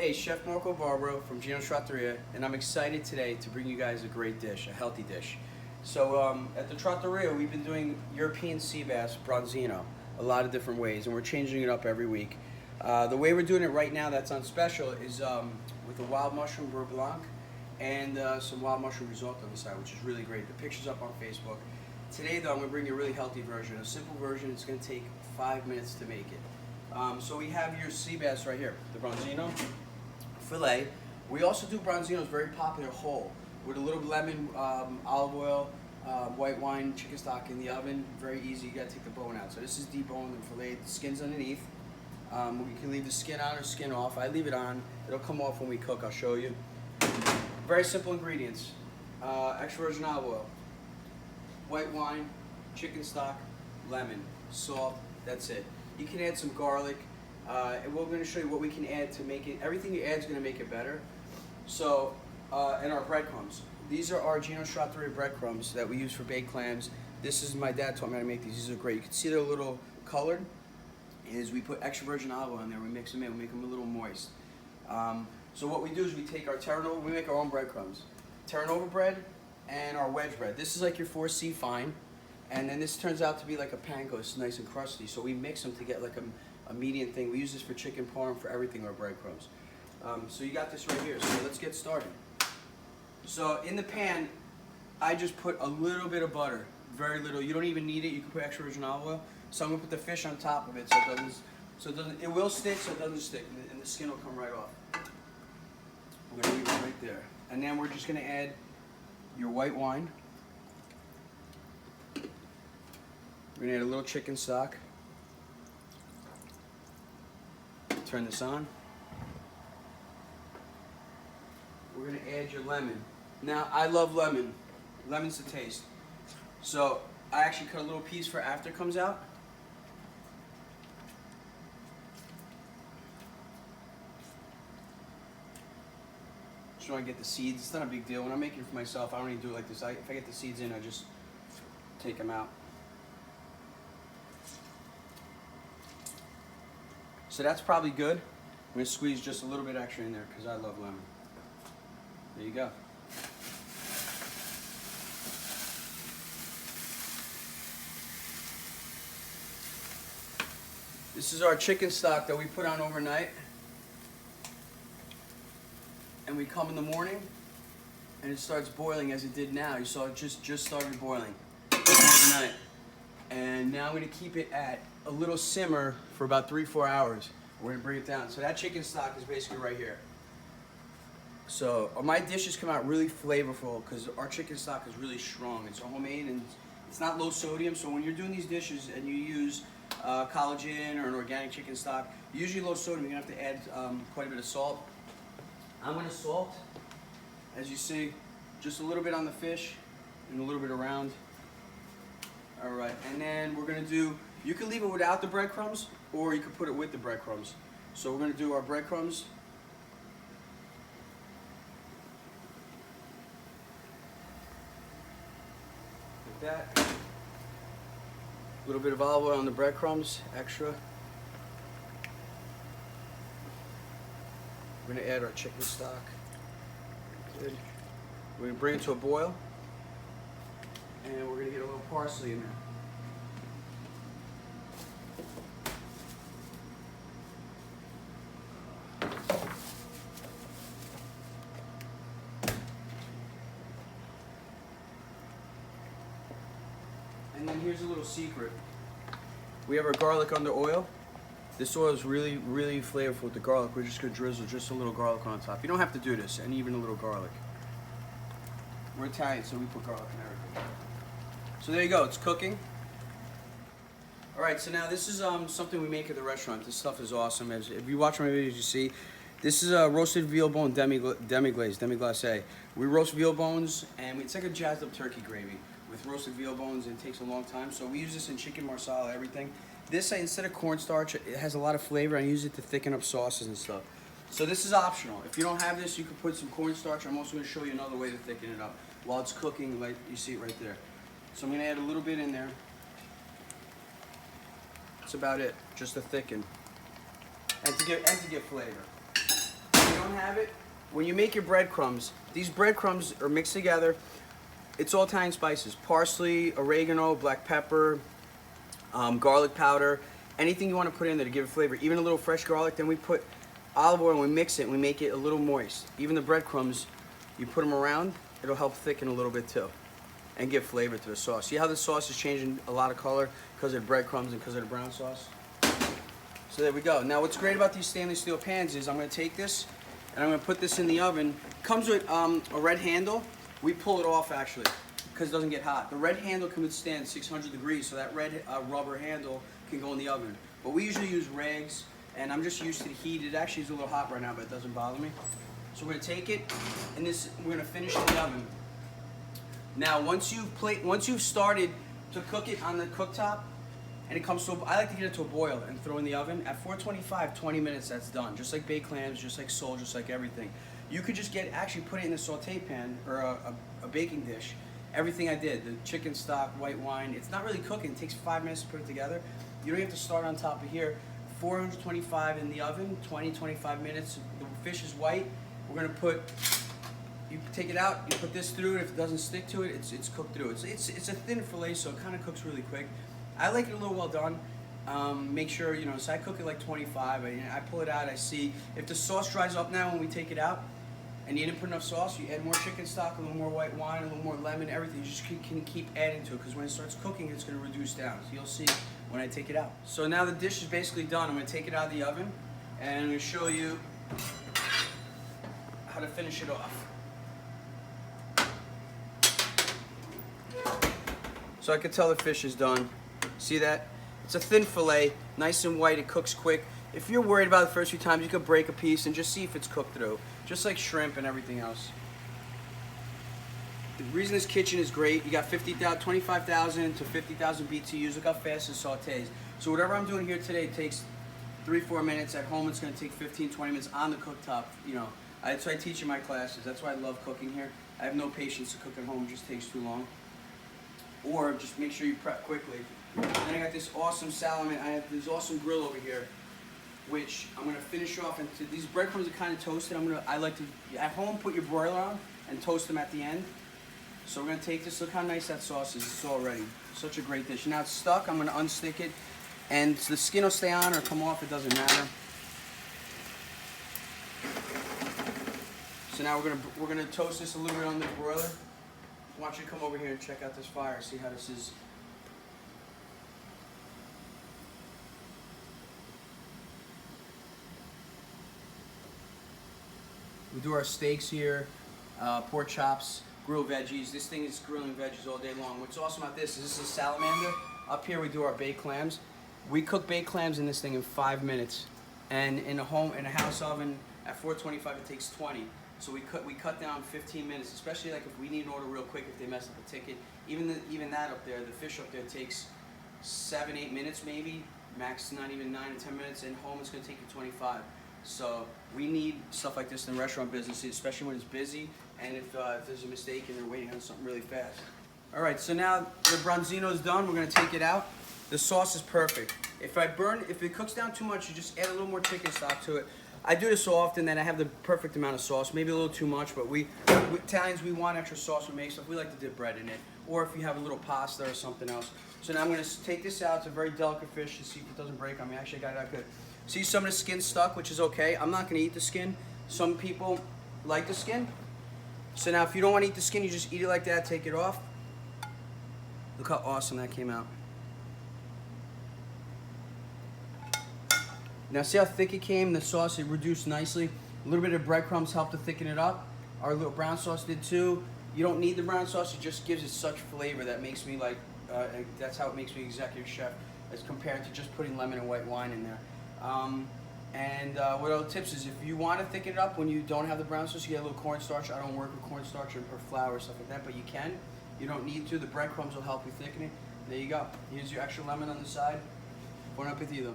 Hey, Chef Marco Barbaro from Gino's Trattoria, and I'm excited today to bring you guys a great dish, a healthy dish. So at the Trattoria, we've been doing European sea bass branzino a lot of different ways, and we're changing it up every week. The way we're doing it right now that's on special is with a wild mushroom beurre blanc and some wild mushroom risotto on the side, which is really great. The picture's up on Facebook. Today, though, I'm going to bring you a really healthy version, a simple version. It's going to take 5 minutes to make it. So we have your sea bass right here, the branzino fillet. We also do branzinos very popular whole with a little lemon, olive oil, white wine, chicken stock in the oven. Very easy. You got to take the bone out. So this is deboned and filleted. The skin's underneath. We can leave the skin on or skin off. I leave it on. It'll come off when we cook. I'll show you. Very simple ingredients. Extra virgin olive oil, white wine, chicken stock, lemon, salt. That's it. You can add some garlic. And we're going to show you what we can add to make it. Everything you add is going to make it better. So, and our breadcrumbs. These are our Gino's Trattoria breadcrumbs that we use for baked clams. This is my dad taught me how to make these. These are great. You can see they're a little colored. Is we put extra virgin olive oil in there. We mix them in. We make them a little moist. So what we do is we take our turnover. We make our own breadcrumbs. Turnover bread and our wedge bread. This is like your 4C fine, and then this turns out to be like a panko. It's nice and crusty. So we mix them to get like a median thing. We use this for chicken parm, for everything, our breadcrumbs. So you got this right here. So let's get started. So in the pan, I just put a little bit of butter, very little. You don't even need it. You can put extra virgin olive oil. So I'm gonna put the fish on top of it, so it doesn't. It will stick, so it doesn't stick, and the skin will come right off. We're gonna leave it right there, and then we're just gonna add your white wine. We're gonna add a little chicken stock. Turn this on. We're gonna add your lemon. Now, I love lemon. Lemon's the taste. So I actually cut a little piece for after it comes out. Just want to get the seeds. It's not a big deal. When I'm making it for myself, I don't even do it like this. If I get the seeds in, I just take them out. So that's probably good. I'm going to squeeze just a little bit extra in there because I love lemon. There you go. This is our chicken stock that we put on overnight. And we come in the morning and it starts boiling as it did now. You saw it just started boiling overnight. And now I'm going to keep it at a little simmer for about 3-4 hours. We're going to bring it down. So that chicken stock is basically right here. So my dishes come out really flavorful because our chicken stock is really strong. It's homemade and it's not low sodium. So when you're doing these dishes and you use collagen or an organic chicken stock, usually low sodium, you're going to have to add quite a bit of salt. I'm going to salt, as you see, just a little bit on the fish and a little bit around. All right, and then we're going to do, you can leave it without the breadcrumbs or you can put it with the breadcrumbs. So we're going to do our breadcrumbs. Like that. A little bit of olive oil on the breadcrumbs, extra. We're going to add our chicken stock. Good. We're going to bring it to a boil. And we're going to get a little parsley in there. And then here's a little secret. We have our garlic under oil. This oil is really, really flavorful with the garlic. We're just going to drizzle just a little garlic on top. You don't have to do this, and even a little garlic. We're Italian, so we put garlic in everything. So there you go. It's cooking. All right, so now this is something we make at the restaurant. This stuff is awesome. If you watch my videos, you see. This is a roasted veal bone demi-glace. We roast veal bones, and it's like a jazzed up turkey gravy with roasted veal bones, and it takes a long time. So we use this in chicken marsala, everything. This, instead of cornstarch, it has a lot of flavor. I use it to thicken up sauces and stuff. So this is optional. If you don't have this, you can put some cornstarch. I'm also going to show you another way to thicken it up while it's cooking, like you see it right there. So I'm going to add a little bit in there. That's about it, just to thicken and to give flavor. You don't have it, when you make your breadcrumbs, these breadcrumbs are mixed together. It's all Italian spices: parsley, oregano, black pepper, garlic powder, anything you want to put in there to give it flavor. Even a little fresh garlic. Then we put olive oil and we mix it and we make it a little moist. Even the breadcrumbs, you put them around, it'll help thicken a little bit too and give flavor to the sauce. See how the sauce is changing a lot of color because of the breadcrumbs and because of the brown sauce? So there we go. Now what's great about these stainless steel pans is I'm going to take this and I'm going to put this in the oven. Comes with a red handle. We pull it off actually because it doesn't get hot. The red handle can withstand 600 degrees, so that red rubber handle can go in the oven. But we usually use rags, and I'm just used to the heat. It actually is a little hot right now, but it doesn't bother me. So we're going to take it, and we're going to finish in the oven. Now, once you've started to cook it on the cooktop, and it comes to, I like to get it to a boil and throw in the oven. At 425, 20 minutes, that's done. Just like baked clams, just like sole, just like everything. You could just actually put it in a saute pan or a baking dish. Everything I did, the chicken stock, white wine, it's not really cooking. It takes 5 minutes to put it together. You don't have to start on top of here. 425 in the oven, 20-25 minutes. The fish is white. We're gonna you take it out, you put this through it. If it doesn't stick to it, it's cooked through. It's a thin fillet, so it kind of cooks really quick. I like it a little well done. Make sure, so I cook it like 25. I pull it out, I see. If the sauce dries up now when we take it out, and you didn't put enough sauce, you add more chicken stock, a little more white wine, a little more lemon, everything. You just can keep adding to it, because when it starts cooking, it's going to reduce down. So you'll see when I take it out. So now the dish is basically done. I'm going to take it out of the oven, and I'm going to show you how to finish it off. So I can tell the fish is done. See that? It's a thin fillet, nice and white, it cooks quick. If you're worried about the first few times, you could break a piece and just see if it's cooked through. Just like shrimp and everything else. The reason this kitchen is great, you got 25,000 to 50,000 BTUs. Look how fast it sautés. So whatever I'm doing here today takes 3-4 minutes. At home it's going to take 15-20 minutes on the cooktop. That's why I teach in my classes. That's why I love cooking here. I have no patience to cook at home, it just takes too long. Or just make sure you prep quickly. And then I got this awesome salmon. I have this awesome grill over here, which I'm gonna finish off into. These breadcrumbs are kind of toasted. I like to at home put your broiler on and toast them at the end. So we're gonna take this. Look how nice that sauce is. It's all ready. Such a great dish. Now it's stuck. I'm gonna unstick it, and the skin will stay on or come off. It doesn't matter. So now we're gonna toast this a little bit on the broiler. I want you to come over here and check out this fire. See how this is. We do our steaks here, pork chops, grilled veggies. This thing is grilling veggies all day long. What's awesome about this is a salamander. Up here we do our baked clams. We cook baked clams in this thing in 5 minutes. And in a house oven at 425 it takes 20. So we cut down 15 minutes, especially like if we need an order real quick, if they mess up a ticket. Even that up there, the fish up there takes 7-8 minutes maybe, max not even 9 to 10 minutes, and home it's gonna take you 25. So we need stuff like this in the restaurant business, especially when it's busy and if there's a mistake and they're waiting on something really fast. All right, so now the branzino is done. We're gonna take it out. The sauce is perfect. If it cooks down too much, you just add a little more chicken stock to it. I do this so often that I have the perfect amount of sauce, maybe a little too much, but we Italians, we want extra sauce when we make stuff. We like to dip bread in it, or if you have a little pasta or something else. So now I'm gonna take this out. It's a very delicate fish to see if it doesn't break on me. Actually, I got it out good. See, some of the skin stuck, which is okay. I'm not gonna eat the skin. Some people like the skin. So now if you don't wanna eat the skin, you just eat it like that, take it off. Look how awesome that came out. Now see how thick it came? The sauce, it reduced nicely. A little bit of breadcrumbs helped to thicken it up. Our little brown sauce did too. You don't need the brown sauce, it just gives it such flavor that makes me like, that's how it makes me executive chef, as compared to just putting lemon and white wine in there. What other tips is, if you want to thicken it up when you don't have the brown sauce, you get a little cornstarch. I don't work with cornstarch or flour or stuff like that, but you can. You don't need to. The breadcrumbs will help you thicken it. There you go. Here's your extra lemon on the side. Buon appetito.